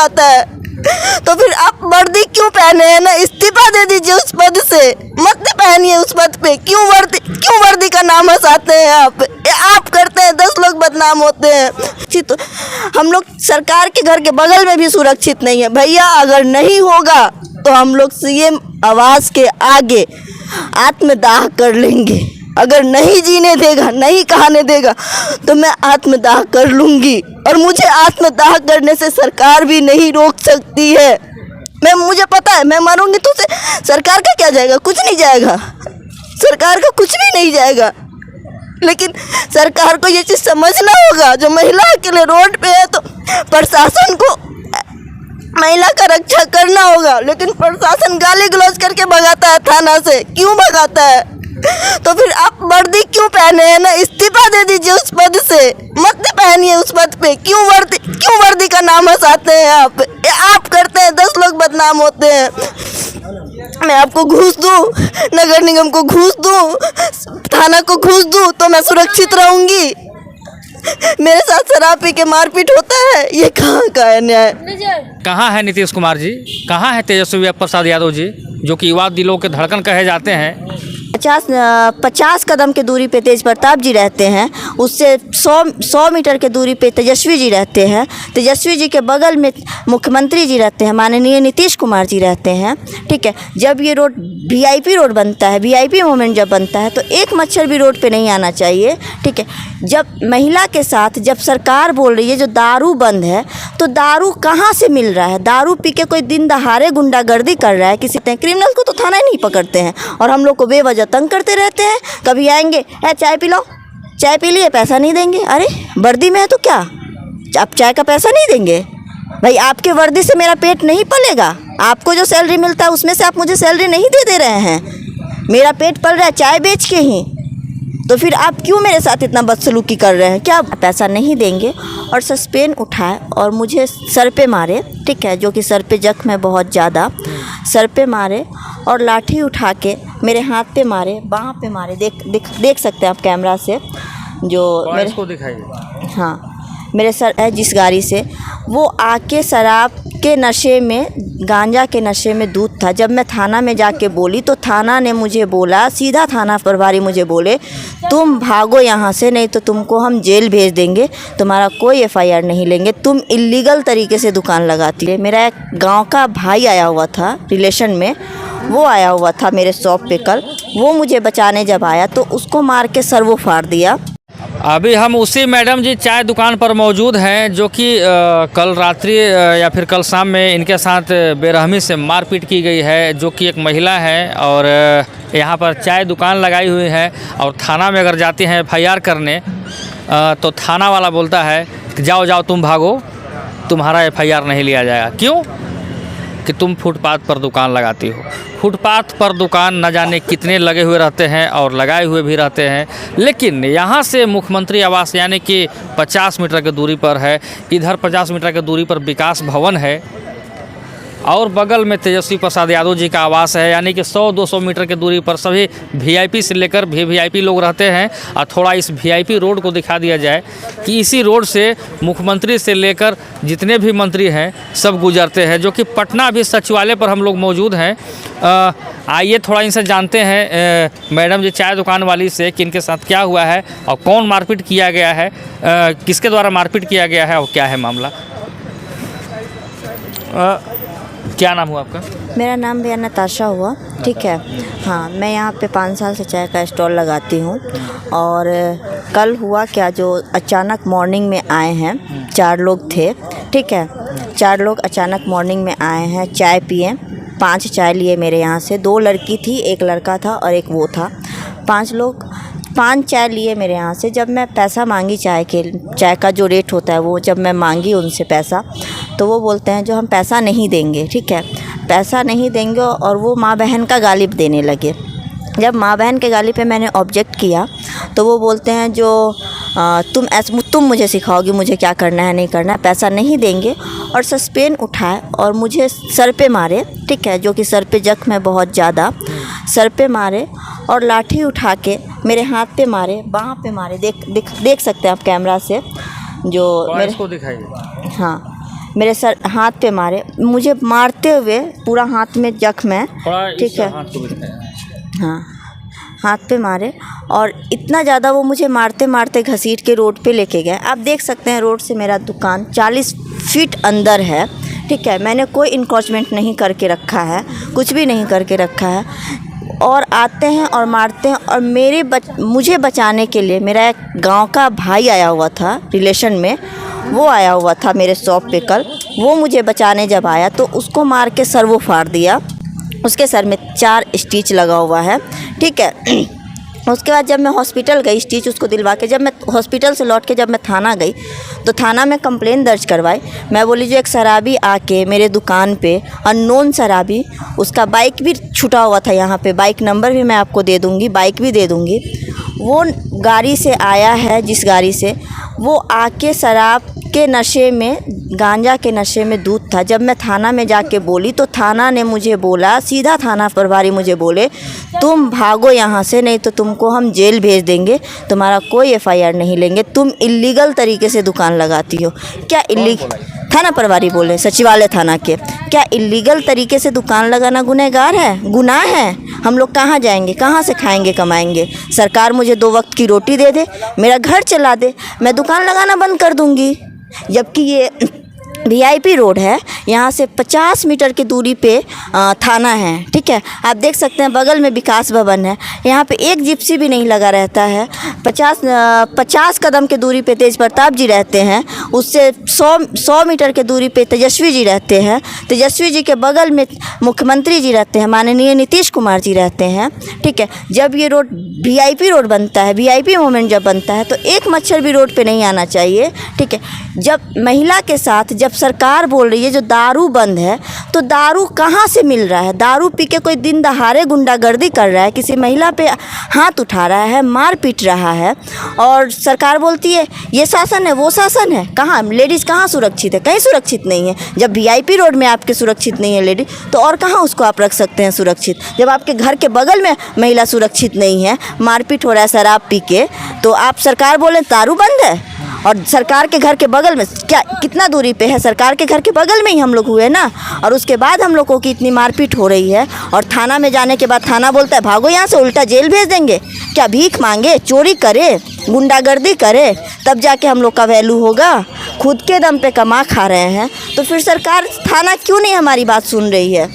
भगाता है। तो फिर आप वर्दी क्यों पहने हैं ना, इस्तीफा दे दीजिए उस पद से, मत पहनिए उस पद पे। क्यों वर्दी का नाम हंसाते हैं आप करते हैं, 10 लोग बदनाम होते हैं। तो हम लोग सरकार के घर के बगल में भी सुरक्षित नहीं है भैया। अगर नहीं होगा तो हम लोग सीएम आवास के आगे आत्मदाह कर लेंगे। अगर नहीं जीने देगा, नहीं कहने देगा तो मैं आत्मदाह कर लूंगी। और मुझे आत्मदाह करने से सरकार भी नहीं रोक सकती है। मुझे पता है मैं मरूंगी तो सरकार का क्या जाएगा, कुछ नहीं जाएगा, सरकार का कुछ भी नहीं जाएगा। लेकिन सरकार को ये चीज़ समझना होगा, जो महिला अकेले रोड पे है तो प्रशासन को महिला का रक्षा करना होगा। लेकिन प्रशासन गाली गलौज करके भगाता है थाना से। क्यों भगाता है? तो फिर आप वर्दी क्यों पहने हैं ना, इस्तीफा दे दीजिए उस पद से, मत पहनिए उस पद पे। क्यों वर्दी का नाम हंसाते हैं आप करते हैं, 10 लोग बदनाम होते हैं। मैं आपको घूस दूं, नगर निगम को घूस दूं, थाना को घूस दूं तो मैं सुरक्षित रहूंगी? मेरे साथ शराब पी के मारपीट होता है, ये कहाँ का है न्याय? कहाँ है नीतीश कुमार जी, कहाँ है तेजस्वी प्रसाद यादव जी, जो कि युवा दिलों के धड़कन कहे जाते हैं? 50 कदम की दूरी पे तेज प्रताप जी रहते हैं, उससे 100 मीटर के दूरी पे तेजस्वी जी रहते हैं। तेजस्वी जी के बगल में मुख्यमंत्री जी रहते हैं, माननीय नीतीश कुमार जी रहते हैं। ठीक है, जब ये रोड वीआईपी रोड बनता है, वीआईपी मोमेंट जब बनता है तो एक मच्छर भी रोड पे नहीं आना चाहिए। ठीक है, जब महिला के साथ जब सरकार बोल रही है जो दारू बंद है, तो दारू कहाँ से मिल रहा है? दारू पी के कोई दिन दहाड़े गुंडागर्दी कर रहा है, किसी क्रिमिनल को तो थाना ही नहीं पकड़ते हैं और हम लोग को बेवजह तंग करते रहते हैं। कभी आएंगे, चाय पी लो, चाय पी लिए, पैसा नहीं देंगे। अरे वर्दी में है तो क्या आप चाय का पैसा नहीं देंगे? भाई आपके वर्दी से मेरा पेट नहीं पलेगा। आपको जो सैलरी मिलता है उसमें से आप मुझे सैलरी नहीं दे रहे हैं, मेरा पेट पल रहा है चाय बेच के ही। तो फिर आप क्यों मेरे साथ इतना बदसलूकी कर रहे हैं? क्या पैसा नहीं देंगे? और सस्पेंड उठाए और मुझे सर पे मारे, ठीक है, जो कि सर पे जख्म है बहुत ज़्यादा, सर पे मारे और लाठी उठा के मेरे हाथ पे मारे, बाँह पे मारे। देख सकते हैं आप कैमरा से, जो मेरे को दिखाइए। हाँ, मेरे सर है जिस गाड़ी से वो आके शराब के नशे में, गांजा के नशे में दूध था। जब मैं थाना में जाके बोली तो थाना ने मुझे बोला, सीधा थाना प्रभारी मुझे बोले तुम भागो यहाँ से, नहीं तो तुमको हम जेल भेज देंगे, तुम्हारा कोई एफआईआर नहीं लेंगे, तुम इल्लीगल तरीके से दुकान लगाती है। मेरा एक गांव का भाई आया हुआ था रिलेशन में, वो आया हुआ था मेरे शॉप पे कल, वो मुझे बचाने जब आया तो उसको मार के सर वो फाड़ दिया। अभी हम उसी मैडम जी चाय दुकान पर मौजूद हैं, जो कि कल रात्रि या फिर कल शाम में इनके साथ बेरहमी से मारपीट की गई है, जो कि एक महिला है और यहाँ पर चाय दुकान लगाई हुई है। और थाना में अगर जाते हैं एफआईआर करने तो थाना वाला बोलता है कि जाओ जाओ तुम भागो, तुम्हारा एफआईआर नहीं लिया जाएगा। क्यों? कि तुम फुटपाथ पर दुकान लगाती हो। फुटपाथ पर दुकान न जाने कितने लगे हुए रहते हैं और लगाए हुए भी रहते हैं, लेकिन यहाँ से मुख्यमंत्री आवास यानी कि 50 मीटर की दूरी पर है, इधर 50 मीटर की दूरी पर विकास भवन है और बगल में तेजस्वी प्रसाद यादव जी का आवास है। यानी कि 100-200 मीटर की दूरी पर सभी वीआईपी से लेकर वीवीआईपी लोग रहते हैं। और थोड़ा इस वीआईपी रोड को दिखा दिया जाए कि इसी रोड से मुख्यमंत्री से लेकर जितने भी मंत्री हैं सब गुजरते हैं, जो कि पटना भी सचिवालय पर हम लोग मौजूद हैं। आइए थोड़ा इनसे जानते हैं मैडम जी चाय दुकान वाली से कि इनके साथ क्या हुआ है और कौन मारपीट किया गया है, किसके द्वारा मारपीट किया गया है और क्या है मामला। क्या नाम हुआ आपका? मेरा नाम भैया नताशा हुआ। ठीक है, हाँ, मैं यहाँ पे 5 साल से चाय का स्टॉल लगाती हूँ। और कल हुआ क्या, जो अचानक मॉर्निंग में आए हैं, 4 लोग थे। ठीक है, 4 लोग अचानक मॉर्निंग में आए हैं, चाय पिए, 5 चाय लिए मेरे यहाँ से। 2 लड़की थी, 1 लड़का था और 1 वो था। 5 लोग 5 चाय लिए मेरे यहाँ से। जब मैं पैसा मांगी चाय का जो रेट होता है वो जब मैं मांगी उनसे पैसा, तो वो बोलते हैं जो हम पैसा नहीं देंगे। ठीक है, पैसा नहीं देंगे और वो माँ बहन का गालिब देने लगे। जब माँ बहन के गाली पे मैंने ऑब्जेक्ट किया तो वो बोलते हैं जो तुम मुझे सिखाओगी मुझे क्या करना है नहीं करना है, पैसा नहीं देंगे। और सस्पेंड उठाए और मुझे सर पे मारे, ठीक है, जो कि सर पे जख्म है बहुत ज़्यादा, सर पे मारे और लाठी उठा के मेरे हाथ पे मारे, बाँह पे मारे। देख सकते हैं आप कैमरा से, जो मेरे को दिखाइए। हाँ, मेरे सर हाथ पे मारे, मुझे मारते हुए पूरा हाथ में जख्म है, ठीक है, हाँ हाथ पे मारे। और इतना ज़्यादा वो मुझे मारते मारते घसीट के रोड पे लेके गए। आप देख सकते हैं रोड से मेरा दुकान 40 फीट अंदर है, ठीक है। मैंने कोई इंक्रोचमेंट नहीं करके रखा है, कुछ भी नहीं करके रखा है, और आते हैं और मारते हैं। और मुझे बचाने के लिए मेरा एक गांव का भाई आया हुआ था रिलेशन में, वो आया हुआ था मेरे शॉप पे कल। वो मुझे बचाने जब आया तो उसको मार के सर वो फाड़ दिया, उसके सर में 4 स्टिच लगा हुआ है, ठीक है। उसके बाद जब मैं हॉस्पिटल गई, स्टिच उसको दिलवा के जब मैं हॉस्पिटल से लौट के जब मैं थाना गई तो थाना में कंप्लेन दर्ज करवाई। मैं बोली जो एक शराबी आके मेरे दुकान पे, अननोन शराबी, उसका बाइक भी छुटा हुआ था यहाँ पे, बाइक नंबर भी मैं आपको दे दूँगी, बाइक भी दे दूँगी। वो गाड़ी से आया है, जिस गाड़ी से वो आके शराब के नशे में, गांजा के नशे में दूध था। जब मैं थाना में जाके बोली तो थाना ने मुझे बोला, सीधा थाना प्रभारी मुझे बोले तुम भागो यहाँ से, नहीं तो तुमको हम जेल भेज देंगे, तुम्हारा कोई FIR नहीं लेंगे, तुम इल्लीगल तरीके से दुकान लगाती हो। क्या थाना प्रभारी बोले, सचिवालय थाना के, क्या इल्लीगल तरीके से दुकान लगाना गुनहगार है, गुनाह है? हम लोग कहाँ जाएंगे, कहाँ से खाएंगे कमाएंगे? सरकार मुझे 2 वक्त की रोटी दे दे, मेरा घर चला दे, मैं दुकान लगाना बंद कर दूँगी। जबकि ये VIP रोड है, यहाँ से 50 मीटर की दूरी पे थाना है, ठीक है। आप देख सकते हैं बगल में विकास भवन है, यहाँ पे एक जिप्सी भी नहीं लगा रहता है। 50 कदम के दूरी पे तेज प्रताप जी रहते हैं, उससे 100 मीटर के दूरी पे तेजस्वी जी रहते हैं, तेजस्वी जी के बगल में मुख्यमंत्री जी रहते हैं, माननीय नीतीश कुमार जी रहते हैं, ठीक है। जब ये रोड VIP रोड बनता है, VIP मोमेंट जब बनता है तो एक मच्छर भी रोड पे नहीं आना चाहिए, ठीक है। जब महिला के साथ जब सरकार बोल रही है जो दारू बंद है, तो दारू कहाँ से मिल रहा है? दारू पी के कोई दिन दहाड़े गुंडागर्दी कर रहा है, किसी महिला पे हाथ उठा रहा है, मार पीट रहा है, और सरकार बोलती है ये शासन है, वो शासन है। कहाँ लेडीज़ कहाँ सुरक्षित है? कहीं सुरक्षित नहीं है। जब VIP रोड में आपके सुरक्षित नहीं है लेडीज, तो और कहाँ उसको आप रख सकते हैं सुरक्षित? जब आपके घर के बगल में महिला सुरक्षित नहीं है, मारपीट हो रहा है शराब पी के, तो आप सरकार बोले दारू बंद है। और सरकार के घर के बगल में क्या, कितना दूरी पे है? सरकार के घर के बगल में ही हम लोग हुए ना, और उसके बाद हम लोगों की इतनी मारपीट हो रही है। और थाना में जाने के बाद थाना बोलता है भागो यहाँ से, उल्टा जेल भेज देंगे। क्या भीख मांगे, चोरी करे, गुंडागर्दी करे, तब जाके हम लोग का वैल्यू होगा? खुद के दम पे कमा खा रहे हैं, तो फिर सरकार, थाना क्यों नहीं हमारी बात सुन रही है?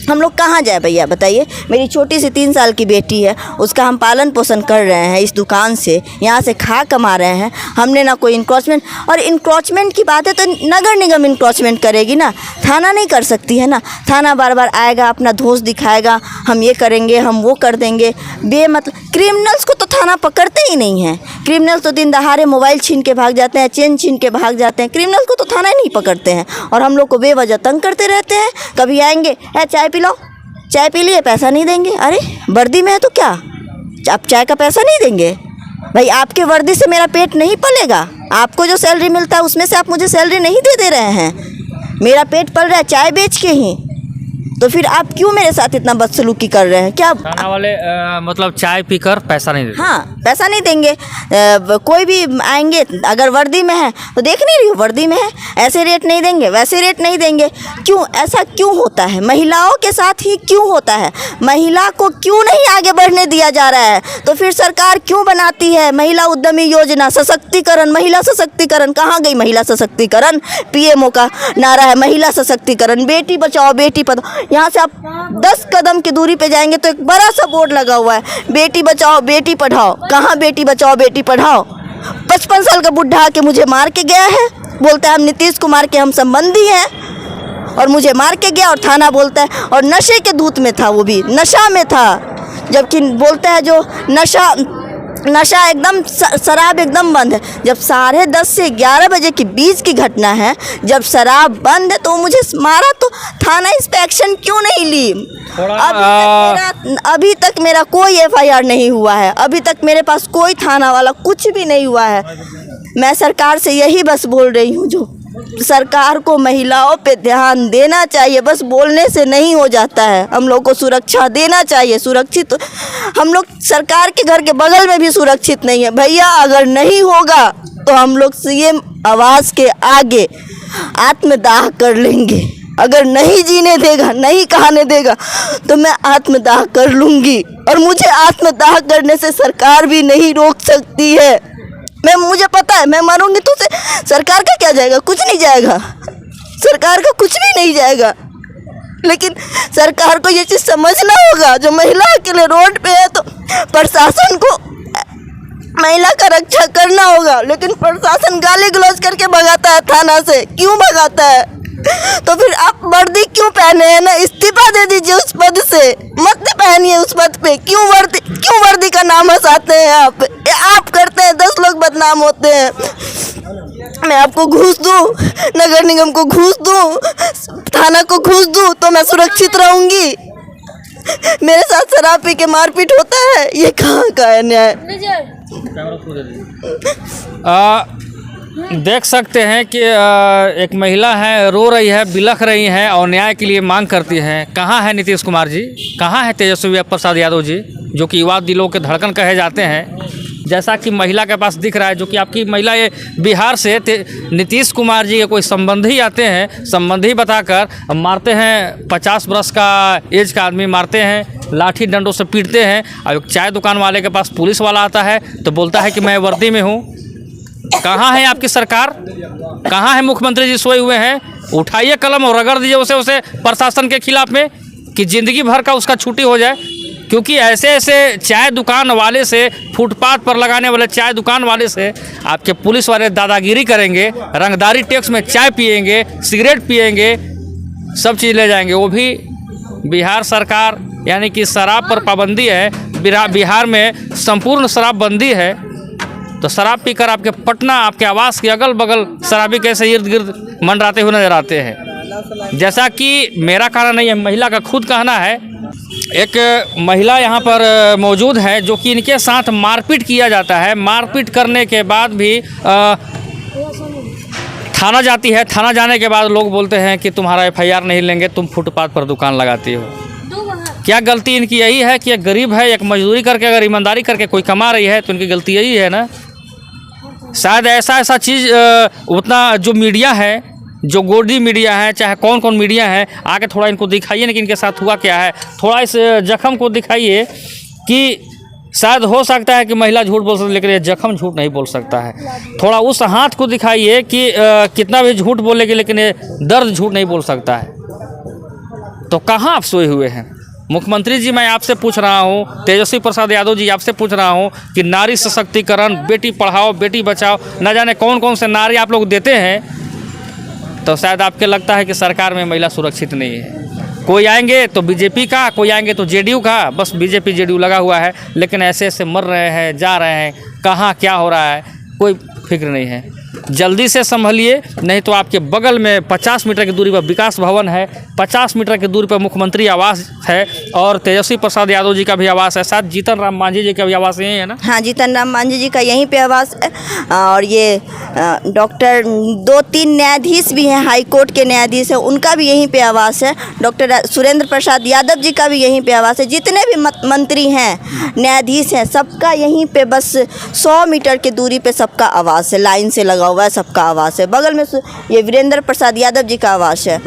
हम लोग कहाँ जाए भैया बताइए? मेरी छोटी सी 3 साल की बेटी है, उसका हम पालन पोषण कर रहे हैं इस दुकान से, यहाँ से खा कमा रहे हैं। हमने ना कोई इंक्रोचमेंट, और इंक्रोचमेंट की बात है तो नगर निगम इंक्रोचमेंट करेगी ना, थाना नहीं कर सकती है ना। थाना बार बार आएगा, अपना धोस दिखाएगा, हम ये करेंगे, हम वो कर देंगे, बेमतलब। क्रिमिनल्स को तो थाना पकड़ते ही नहीं है। क्रिमिनल्स तो दिन दहाड़े मोबाइल छीन के भाग जाते हैं, चेन छीन के भाग जाते हैं, क्रिमिनल्स को तो थाना ही नहीं पकड़ते हैं। और हम लोग को बेवजह तंग करते रहते हैं। कभी आएंगे, है चाय पी लो, चाय पी लिए, पैसा नहीं देंगे। अरे वर्दी में है तो क्या, आप चाय का पैसा नहीं देंगे? भाई आपके वर्दी से मेरा पेट नहीं पलेगा। आपको जो सैलरी मिलता है उसमें से आप मुझे सैलरी नहीं दे रहे हैं। मेरा पेट पल रहा है चाय बेच के ही, तो फिर आप क्यों मेरे साथ इतना बदसलूकी कर रहे हैं? क्या थाना वाले मतलब चाय पीकर पैसा नहीं देते? हाँ, पैसा नहीं देंगे। कोई भी आएंगे, अगर वर्दी में है तो देख नहीं रही हो, वर्दी में है, ऐसे रेट नहीं देंगे, वैसे रेट नहीं देंगे। क्यों ऐसा क्यों होता है? महिलाओं के साथ ही क्यों होता है? महिला को क्यों नहीं आगे बढ़ने दिया जा रहा है? तो फिर सरकार क्यों बनाती है महिला उद्यमी योजना, सशक्तिकरण, महिला सशक्तिकरण? कहाँ गई महिला सशक्तिकरण? PMO का नारा है महिला सशक्तिकरण, बेटी बचाओ बेटी पढ़ाओ। यहाँ से आप 10 कदम की दूरी पे जाएंगे तो एक बड़ा सा बोर्ड लगा हुआ है, बेटी बचाओ बेटी पढ़ाओ। कहाँ बेटी बचाओ बेटी पढ़ाओ? 55 साल का बुढ़ा आके मुझे मार के गया है, बोलता है हम नीतीश कुमार के हम संबंधी हैं, और मुझे मार के गया। और थाना बोलता है, और नशे के धूत में था, वो भी नशा में था। जबकि बोलता है जो नशा एकदम, शराब एकदम बंद है। जब 10:30 से 11 बजे के बीच की घटना है, जब शराब बंद है तो मुझे मारा, तो थाना इंस्पेक्शन क्यों नहीं ली? अभी तक मेरा कोई FIR नहीं हुआ है, अभी तक मेरे पास कोई थाना वाला कुछ भी नहीं हुआ है। मैं सरकार से यही बस बोल रही हूँ, जो सरकार को महिलाओं पे ध्यान देना चाहिए। बस बोलने से नहीं हो जाता है, हम लोग को सुरक्षा देना चाहिए। सुरक्षित हम लोग सरकार के घर के बगल में भी सुरक्षित नहीं है भैया। अगर नहीं होगा तो हम लोग सीएम आवास के आगे आत्मदाह कर लेंगे। अगर नहीं जीने देगा, नहीं खाने देगा तो मैं आत्मदाह कर लूँगी, और मुझे आत्मदाह करने से सरकार भी नहीं रोक सकती है। मुझे पता है मैं मरूंगी तो सरकार का क्या जाएगा, कुछ नहीं जाएगा, सरकार का कुछ भी नहीं जाएगा। लेकिन सरकार को ये चीज़ समझना होगा, जो महिला अकेले रोड पे है तो प्रशासन को महिला का रक्षा करना होगा। लेकिन प्रशासन गाली गलौज करके भगाता है थाना से। क्यों भगाता है? तो फिर आप वर्दी क्यों पहने हैं ना, इस्तीफा दे दीजिए उस पद से, मत पहनिए उस पद पे। क्यों वर्दी का नाम हंसाते हैं आप करते हैं, 10 लोग बदनाम होते हैं। मैं आपको घूस दूं, नगर निगम को घूस दूं, थाना को घूस दूं तो मैं सुरक्षित रहूंगी? मेरे साथ शराब पी के मारपीट होता है, ये कहाँ का है न्याय? देख सकते हैं कि एक महिला है, रो रही है, बिलख रही है और न्याय के लिए मांग करती है। कहाँ है नीतीश कुमार जी, कहाँ है तेजस्वी प्रसाद यादव जी, जो कि युवा दिलों के धड़कन कहे जाते हैं? जैसा कि महिला के पास दिख रहा है, जो कि आपकी महिला ये बिहार से नीतीश कुमार जी के कोई संबंधी आते हैं, संबंधी बताकर मारते हैं। 50 वर्ष का एज का आदमी मारते हैं, लाठी डंडों से पीटते हैं। और चाय दुकान वाले के पास पुलिस वाला आता है तो बोलता है कि मैं वर्दी में हूँ। कहाँ है आपकी सरकार, कहाँ है मुख्यमंत्री जी? सोए हुए हैं। उठाइए कलम और रगड़ दीजिए उसे प्रशासन के खिलाफ में, कि ज़िंदगी भर का उसका छुट्टी हो जाए। क्योंकि ऐसे चाय दुकान वाले से, फुटपाथ पर लगाने वाले चाय दुकान वाले से आपके पुलिस वाले दादागिरी करेंगे, रंगदारी टैक्स में चाय पिएंगे, सिगरेट पिएंगे, सब चीज़ ले जाएंगे। वो भी बिहार सरकार, यानी कि शराब पर पाबंदी है। बिहार में संपूर्ण शराबबंदी है। तो शराब पीकर आपके पटना, आपके आवास के अगल बगल शराबी कैसे इर्द गिर्द मंडराते हुए नजर आते हैं। जैसा कि मेरा कहना नहीं है, महिला का खुद कहना है। एक महिला यहाँ पर मौजूद है जो कि इनके साथ मारपीट किया जाता है। मारपीट करने के बाद भी थाना जाती है। थाना जाने के बाद लोग बोलते हैं कि तुम्हारा FIR नहीं लेंगे, तुम फुटपाथ पर दुकान लगाती हो। क्या गलती इनकी यही है कि एक गरीब है, एक मजदूरी करके अगर ईमानदारी करके कोई कमा रही है तो इनकी गलती यही है ना? शायद ऐसा चीज़ उतना जो मीडिया है, जो गोदी मीडिया है, चाहे कौन मीडिया है, आके थोड़ा इनको दिखाइए ना कि इनके साथ हुआ क्या है। थोड़ा इस जख्म को दिखाइए कि शायद हो सकता है कि महिला झूठ बोल सकती है, लेकिन ये जख्म झूठ नहीं बोल सकता है। थोड़ा उस हाथ को दिखाइए कि कितना भी झूठ बोलेगी लेकिन ये दर्द झूठ नहीं बोल सकता है। तो कहाँ आप सोए हुए हैं? मुख्यमंत्री जी, मैं आपसे पूछ रहा हूँ, तेजस्वी प्रसाद यादव जी आपसे पूछ रहा हूँ कि नारी सशक्तिकरण, बेटी पढ़ाओ बेटी बचाओ, न जाने कौन से नारे आप लोग देते हैं। तो शायद आपके लगता है कि सरकार में महिला सुरक्षित नहीं है। कोई आएंगे तो बीजेपी का, कोई आएंगे तो जेडीयू का, बस बीजेपी जेडीयू लगा हुआ है। लेकिन ऐसे मर रहे हैं, जा रहे हैं, कहाँ क्या हो रहा है कोई फिक्र नहीं है। जल्दी से संभलिए, नहीं तो आपके बगल में 50 मीटर की दूरी पर विकास भवन है, 50 मीटर की दूरी पर मुख्यमंत्री आवास है और तेजस्वी प्रसाद यादव जी का भी आवास है। साथ जीतन राम मांझी जी का भी आवास यही है ना? हाँ, जीतन राम मांझी जी का यहीं पे आवास है। और ये डॉक्टर 2-3 न्यायाधीश भी हैं, हाई कोर्ट के न्यायाधीश हैं, उनका भी यहीं पे आवास है। डॉक्टर सुरेंद्र प्रसाद यादव जी का भी यहीं पे आवास है। जितने भी मंत्री हैं, न्यायाधीश हैं, सबका यहीं पे बस 100 मीटर की दूरी पे सबका आवास है। लाइन से लगा हुआ है, सबका आवास है। बगल में ये वीरेंद्र प्रसाद यादव जी का आवास है।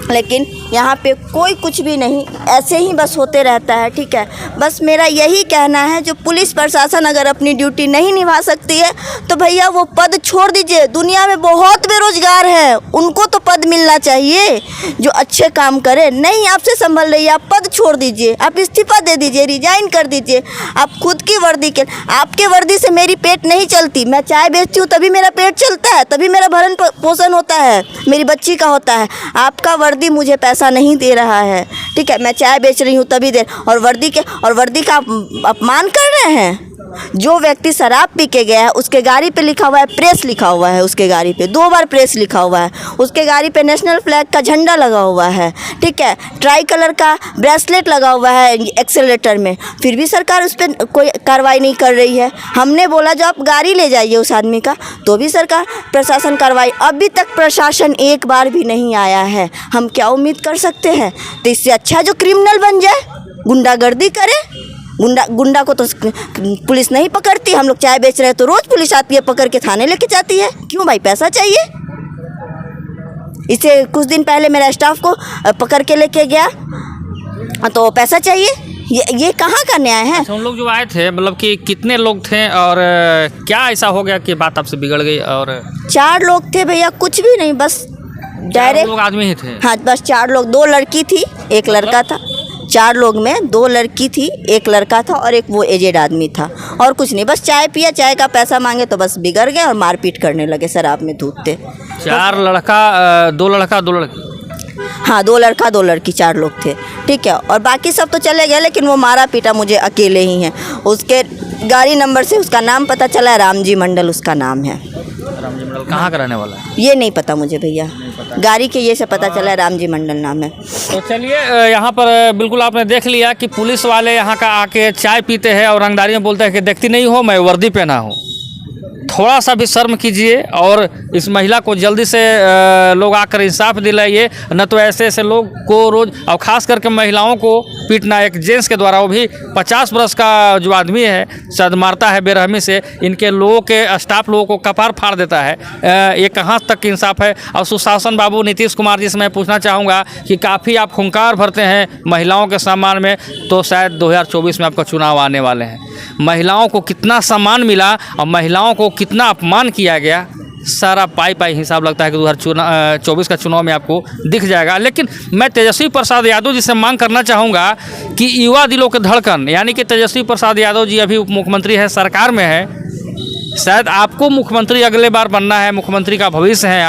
लेकिन यहाँ पे कोई कुछ भी नहीं, ऐसे ही बस होते रहता है। ठीक है, बस मेरा यही कहना है, जो पुलिस प्रशासन अगर अपनी ड्यूटी नहीं निभा सकती है तो भैया वो पद छोड़ दीजिए। दुनिया में बहुत बेरोजगार हैं, उनको तो पद मिलना चाहिए जो अच्छे काम करे। नहीं आपसे संभल रही है, आप पद छोड़ दीजिए, आप इस्तीफा दे दीजिए, रिजाइन कर दीजिए। आप खुद की वर्दी के, आपके वर्दी से मेरी पेट नहीं चलती। मैं चाय बेचती हूँ तभी मेरा पेट चलता है, तभी मेरा भरण पोषण होता है, मेरी बच्ची का होता है। आपका वर्दी मुझे पैसा नहीं दे रहा है। ठीक है, मैं चाय बेच रही हूँ तभी दे, और वर्दी का अपमान कर रहे हैं। जो व्यक्ति शराब पी के गया है उसके गाड़ी पे लिखा हुआ है प्रेस, लिखा हुआ है उसके गाड़ी पे 2 बार प्रेस लिखा हुआ है। उसके गाड़ी पे नेशनल फ्लैग का झंडा लगा हुआ है। ठीक है, ट्राई कलर का ब्रेसलेट लगा हुआ है एक्सेलेटर में, फिर भी सरकार उस पर कोई कार्रवाई नहीं कर रही है। हमने बोला जो आप गाड़ी ले जाइए उस आदमी का, तो भी सरकार प्रशासन कार्रवाई, अभी तक प्रशासन एक बार भी नहीं आया है। हम क्या उम्मीद कर सकते हैं? तो इससे अच्छा जो क्रिमिनल बन जाए, गुंडागर्दी करे, गुंडा को तो पुलिस नहीं पकड़ती। हम लोग चाय बेच रहे हैं तो रोज पुलिस आती है, पकड़ के थाने लेके जाती है। क्यों भाई, पैसा चाहिए। इसे कुछ दिन पहले मेरा स्टाफ को पकड़ के लेके गया तो पैसा चाहिए। ये कहाँ का न्याय है। अच्छा, उन लोग जो आए थे मतलब कि कितने लोग थे और क्या ऐसा हो गया कि बात आपसे बिगड़ गई? और 4 लोग थे भैया, कुछ भी नहीं, बस डायरेक्ट लोग आदमी ही थे। हाँ, बस 4 लोग, 2 लड़की थी, 1 लड़का था। 4 लोग में 2 लड़की थी, 1 लड़का था और एक वो एजेड आदमी था, और कुछ नहीं। बस चाय पिया, चाय का पैसा मांगे तो बस बिगड़ गए और मारपीट करने लगे, शराब में धूतते। 4 लड़का 2 लड़का 2 लड़की। हाँ, 2 लड़का 2 लड़की, 4 लोग थे, ठीक है। और बाकी सब तो चले गए, लेकिन वो मारा पीटा मुझे अकेले ही हैं। उसके गाड़ी नंबर से उसका नाम पता चला, रामजी मंडल उसका नाम है। रामजी मंडल कहाँ का रहने वाला है? ये नहीं पता मुझे भैया, गाड़ी के ये से पता चला रामजी मंडल नाम है। तो चलिए, यहाँ पर बिल्कुल आपने देख लिया कि पुलिस वाले यहाँ का आके चाय पीते हैं और रंगदारी में बोलते हैं कि देखती नहीं हो मैं वर्दी पहना हूँ। थोड़ा सा भी शर्म कीजिए और इस महिला को जल्दी से लोग आकर इंसाफ दिलाइए, न तो ऐसे ऐसे लोग को रोज़, और ख़ास करके महिलाओं को पीटना एक जेंट्स के द्वारा, वो भी 50 वर्ष का जो आदमी है, शायद मारता है बेरहमी से, इनके लोगों के स्टाफ लोगों को कपार फाड़ देता है। ये कहाँ तक इंसाफ है? और सुशासन बाबू नीतीश कुमार जी से मैं पूछना चाहूँगा कि काफ़ी आप हुंकार भरते हैं महिलाओं के सम्मान में, तो शायद 2024 में आपका चुनाव आने वाले हैं। महिलाओं को कितना सम्मान मिला और महिलाओं को कितना अपमान किया गया, सारा पाई हिसाब लगता है कि 2024 का चुनाव में आपको दिख जाएगा। लेकिन मैं तेजस्वी प्रसाद यादव जी से मांग करना चाहूँगा कि युवा दिलों के धड़कन, यानी कि तेजस्वी प्रसाद यादव जी अभी उप मुख्यमंत्री है, सरकार में है, शायद आपको मुख्यमंत्री अगले बार बनना है, मुख्यमंत्री का भविष्य है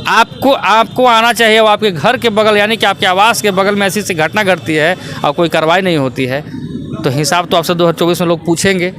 आपको आना चाहिए। वो आपके घर के बगल, यानी कि आपके आवास के बगल में ऐसी घटना घटती है और कोई कार्रवाई नहीं होती है, तो हिसाब तो आपसे 2024 में लोग पूछेंगे।